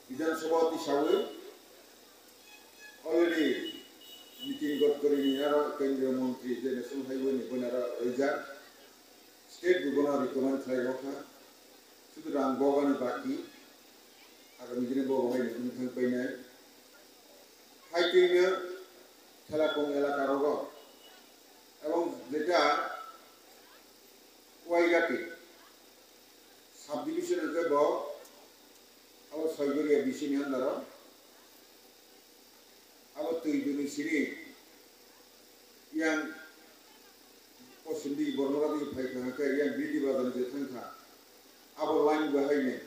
বিধানসভা হিসাবে অলরেডি নীতিন গডকরিনি आरो केंद्रीय मंत्री जे नेशनल हाईवे नि बनारा ओइजा स्टेट गुबना रिकमेंड खालामखा শুধু রাং বগানি বাকি আগামী দিনে বগাই নতুন পাইনাय হাইটিনো খেলাকং এলাকার এবং যেটা ওয়াইগাটি সাব ডিভিশন এর ব আবার সৈগরিয়া বিশিনি আন্দার আবার তৈজুনি সিরি ইয়াং পশ্চিমদি বর্মরাদি ফাইখানাকে ইয়াং বিডি বাজান যে থাঙ্কা আবার লাইন বাহাইনে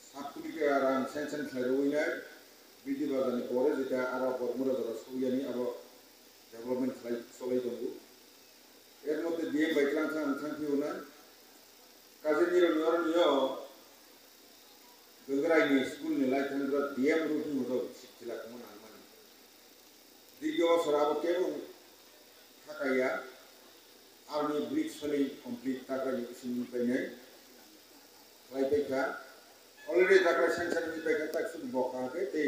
সাবকুলিকে আর আং সেনসেন খাইরুইনাय বিডি বাজানি পরে যেটা আর বর্মরা যারা সৌয়ানি আবার ডেভেলপমেন্ট খাই চলাই দঙ্গু এর মধ্যে দিয়ে বাইকলাংখা আংথাংখিও না কাজে নিরনিয় গগরাইনি স্কুল नि लाइथांग्रा डिएम रुटिं मदो सिखिलाखमोन आंमानि दिगो सराबो केबो थाकाया आरनि ब्रिज फलि कमप्लीट थाकानि सिनि पाइने लाइबायखा अलरेडी थाका सेंसरनि पाइका ताकसुन बखाके ते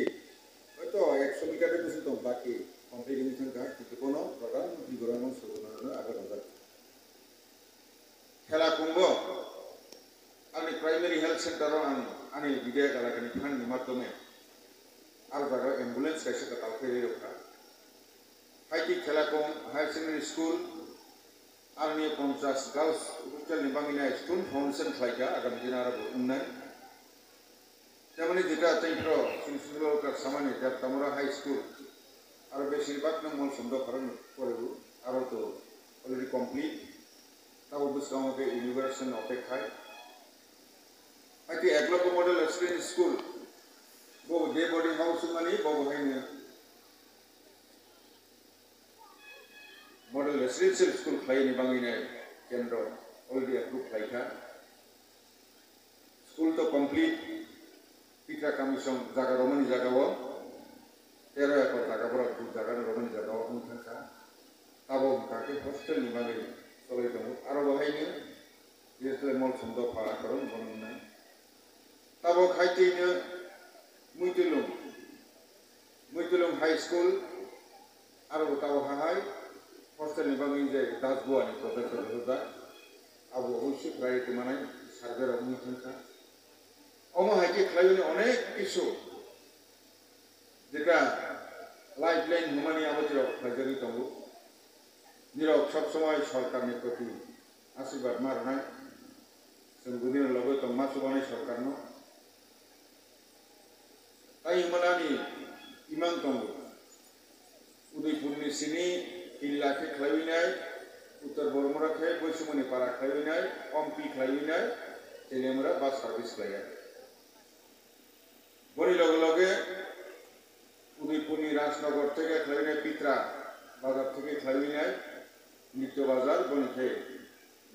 हयतो 100 मिटार बेसि दं बाकी कमप्लीट नि थांगा किन्तु कोनो प्रधान बिगरानो सगोनानो आगार हजार खेला कुंभो आंनि प्राइमारि हेल्थ सेंटर आंनि बिदाय गालागानि फांनि माध्यमे आरो जागा एम्बुलेंस कैसे कताल फेरे रखा हाइटी खेलाकं हायर सेकेंडरी स्कूल आंनि 50 गर्ल्स हस्टेल नि बांगिना स्टूडेंट फाउंडेशन खालायगा आगामी दिन आरो उन्नाय तेमनि जेटा तैफ्रो सिंसुलो का सामान्य जा तमरा हाई स्कूल आरो बेसिरभाग न मल संद करन परेबो आरो तो अलरेडी कंप्लीट ताबो बुसगाव के यूनिवर्सिटी अपेक्षाय आइटी एकलको मॉडल रेसिडेंस स्कूल वो डे बोर्डिंग हाउस मानी वो हाइने मॉडल रेसिडेंशियल स्कूल खाइने बांगिने केंद्र अलरेडी अप्रूव खाइखा स्कूल तो कंप्लीट पिट्रा कमिशन जागा रोमानी जागाव 13 एकड़ जागाफोरा बुक जागा रोमानी जागाव थांखा ताबो काके हस्टेल नि बागै चलाय दङ आरो बाहायनो जेसले मल संद फारा करन बननाय ताबो खाइतेनो मुइतुलुं हाई स्कूल आरो ताबो हाय हस्टेल नि बागै जे दासबुआनि प्रोफेसर होदा आबो होसि प्राइवेट मानाय सार्जाराव मुइथांखा अमा हाइके खालायनो अनेक किसु जेटा लाइफलाइन हुमानि आबादियाव फायजारि दङ निराव सब समय सरकारनि प्रति आशीर्वाद मारनाय जों गुदिनो लगे दं मासुबानि सरकारनो ताई मनानि इमान दङ उदयपुरनि सिनि किल्लाखे खालायनाय उत्तर बरमराखे बैसुमनि पारा खालायनाय अम्पि खालायनाय तेलेमरा बास सार्भिस लाया बनि लगे लगे उदयपुरनि राजनगर থেকে खालायनाय पित्रा बाजार থেকে खालायनाय नित्य बाजार बनिखे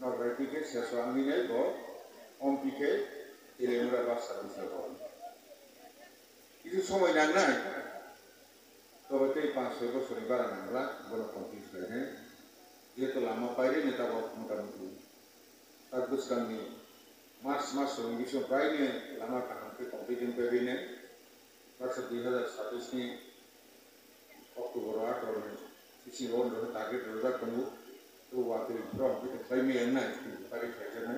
नगरायटिके शेष आंगिनाय ब अम्पिखे तेलेमरा बास सार्भिस लाया কিছু সময় নাংনায় তবে তেই 5-6 বছরের বাড়া নাংলা বড় কমপ্লিট হয়ে যেহেতু লামা পাইরে নেতা মোটামুটি তার বুঝকামনি মার্চ মাস কিছু প্রায় নিয়ে লামা কাহামকে কমপ্লিট পেয়ে নেয় বছর 2027 नि অক্টোবর 8 সিসি রোড রহে টার্গেট রোজা কমু তো ওয়াতে প্রফিট ক্লাইমে এন্ড না তারিখ খাইছে না